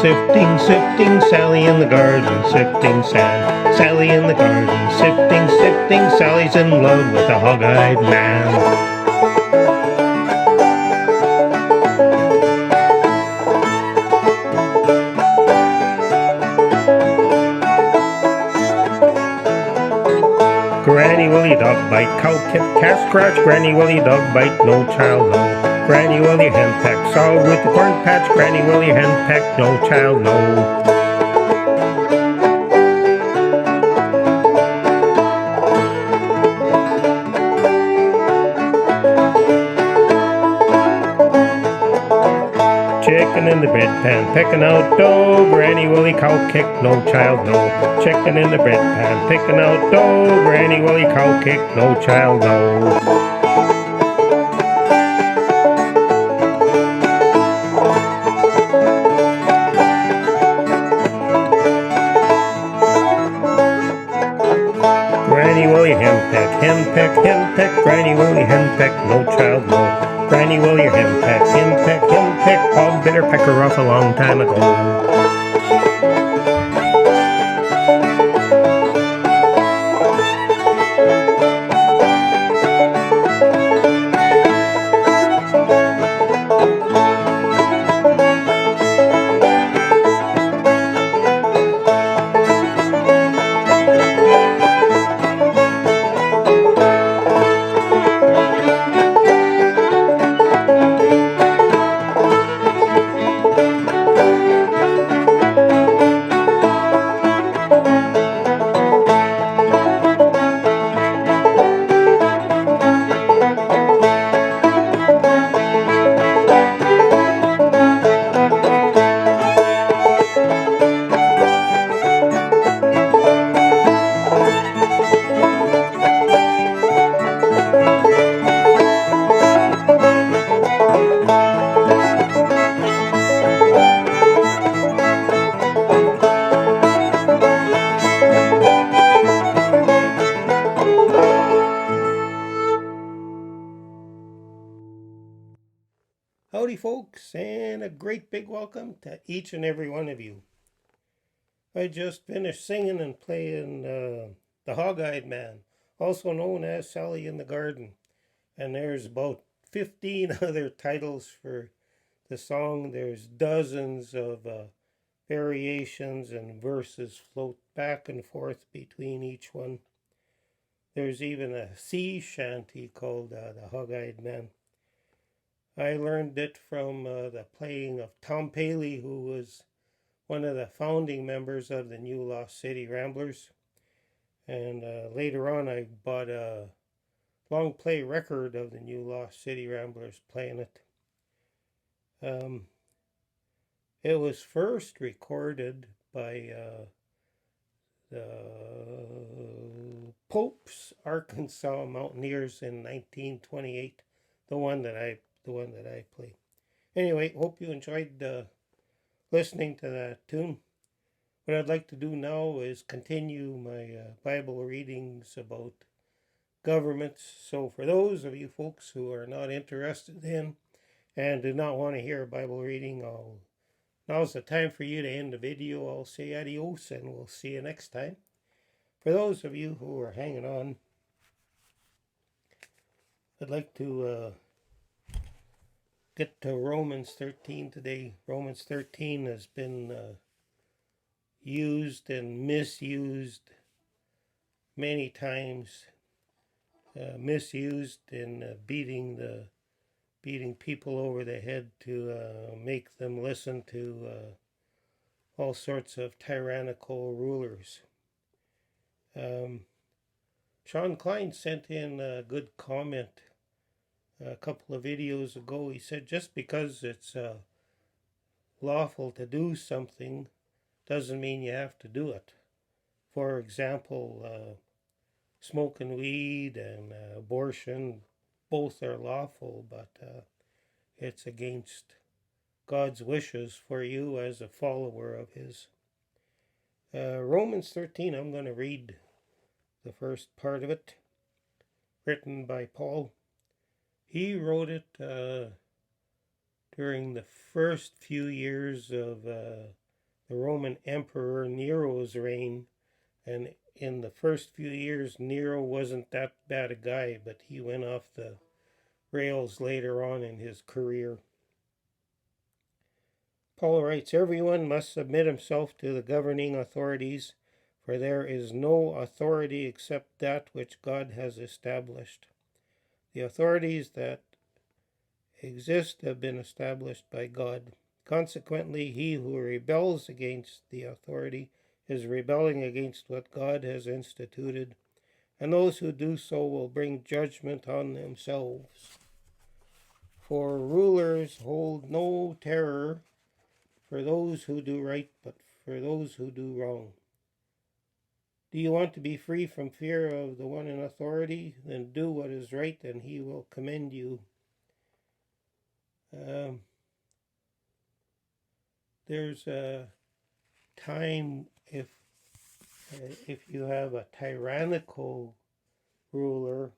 Sifting, sifting, Sally in the garden, sifting sand. Sally in the garden, sifting, sifting, Sally's in love with a hog-eyed man. Granny Willie dog bite, cow kip, calf scratch, Granny Willie dog bite, no child no. Granny Willie hen peck, saw with the corn patch, Granny Willie hen peck, no child no. Chicken in the bread pan, pecking out dough, Granny Willie cow kick, no child no. Chicken in the bread pan, picking out dough, Granny Willie cow kick, no child no. Granny Willie henpeck, henpeck, henpeck, Granny Willie henpeck, no child no. Granny Willie henpeck, henpeck, henpeck, hog bit her pecker off a long time ago. Howdy folks, and a great big welcome to each and every one of you. I just finished singing and playing the Hog-eyed Man, also known as Sally in the Garden. And there's about 15 other titles for the song. There's dozens of variations and verses float back and forth between each one. There's even a sea shanty called the Hog-eyed Man. I learned it from the playing of Tom Paley, who was one of the founding members of the New Lost City Ramblers. And later on I bought a long play record of the New Lost City Ramblers playing it. It was first recorded by the Pope's Arkansas Mountaineers in 1928. The one that I play. Anyway, hope you enjoyed listening to that tune. What I'd like to do now is continue my Bible readings about governments. So for those of you folks who are not interested in and do not want to hear a Bible reading, now's the time for you to end the video. I'll say adios and we'll see you next time. For those of you who are hanging on, I'd like to get to Romans 13 today. Romans 13 has been used and misused many times. Misused in beating people over the head to make them listen to all sorts of tyrannical rulers. Sean Klein sent in a good comment a couple of videos ago. He said just because it's lawful to do something doesn't mean you have to do it. For example, smoking weed and abortion, both are lawful, but it's against God's wishes for you as a follower of His. Romans 13, I'm going to read the first part of it, written by Paul. He wrote it during the first few years of the Roman Emperor Nero's reign. And in the first few years, Nero wasn't that bad a guy, but he went off the rails later on in his career. Paul writes, "Everyone must submit himself to the governing authorities, for there is no authority except that which God has established. The authorities that exist have been established by God. Consequently, he who rebels against the authority is rebelling against what God has instituted, and those who do so will bring judgment on themselves. For rulers hold no terror for those who do right, but for those who do wrong. Do you want to be free from fear of the one in authority? Then do what is right, and he will commend you." There's a time if you have a tyrannical ruler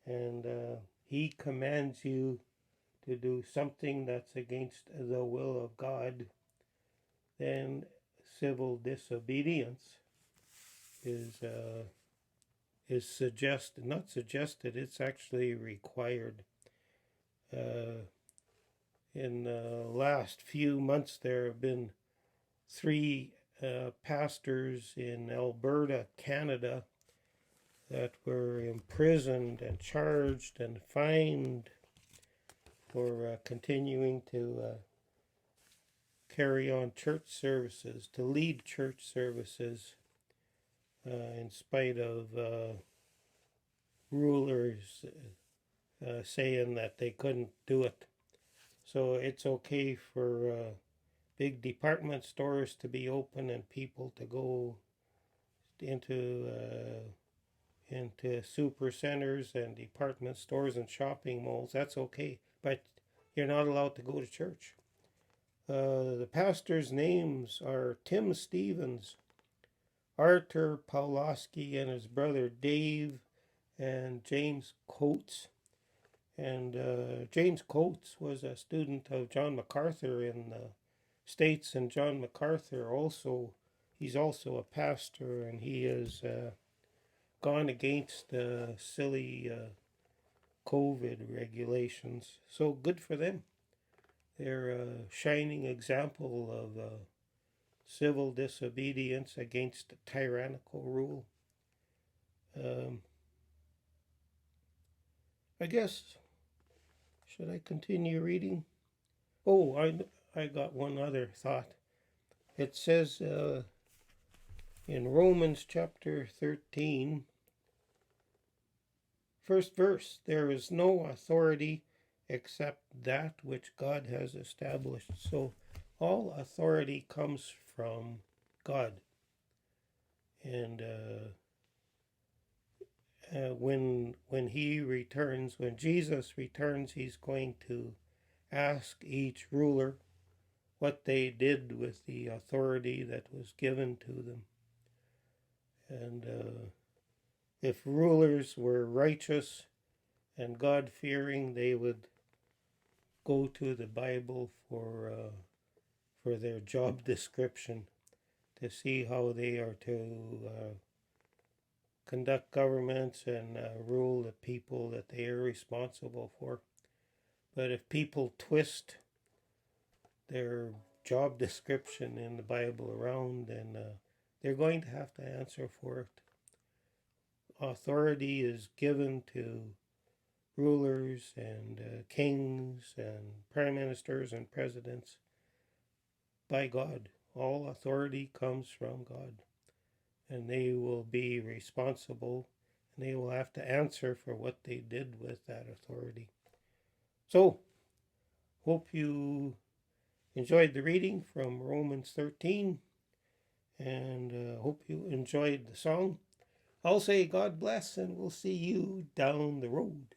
and he commands you to do something that's against the will of God, then civil disobedience is suggested, not suggested, it's actually required. In the last few months, there have been 3 pastors in Alberta, Canada, that were imprisoned and charged and fined for continuing to carry on church services, to lead church services in spite of rulers saying that they couldn't do it. So it's okay for big department stores to be open and people to go into super centers and department stores and shopping malls. That's okay, but you're not allowed to go to church. The pastors' names are Tim Stevens, Arthur Pawlowski and his brother Dave, and James Coates. And James Coates was a student of John MacArthur in the States, and John MacArthur he's also a pastor, and he has gone against silly COVID regulations. So good for them. They're a shining example of civil disobedience against tyrannical rule. I guess, should I continue reading? Oh, I got one other thought. It says in Romans chapter 13, first verse, "There is no authority except that which God has established." So all authority comes from God. And when he returns, when Jesus returns, he's going to ask each ruler what they did with the authority that was given to them. And if rulers were righteous and God-fearing, they would go to the Bible for their job description to see how they are to conduct governments and rule the people that they are responsible for. But if people twist their job description in the Bible around, then they're going to have to answer for it. Authority is given to rulers and kings and prime ministers and presidents by God. All authority comes from God, and they will be responsible, and they will have to answer for what they did with that authority. So, hope you enjoyed the reading from Romans 13, and hope you enjoyed the song. I'll say God bless, and we'll see you down the road.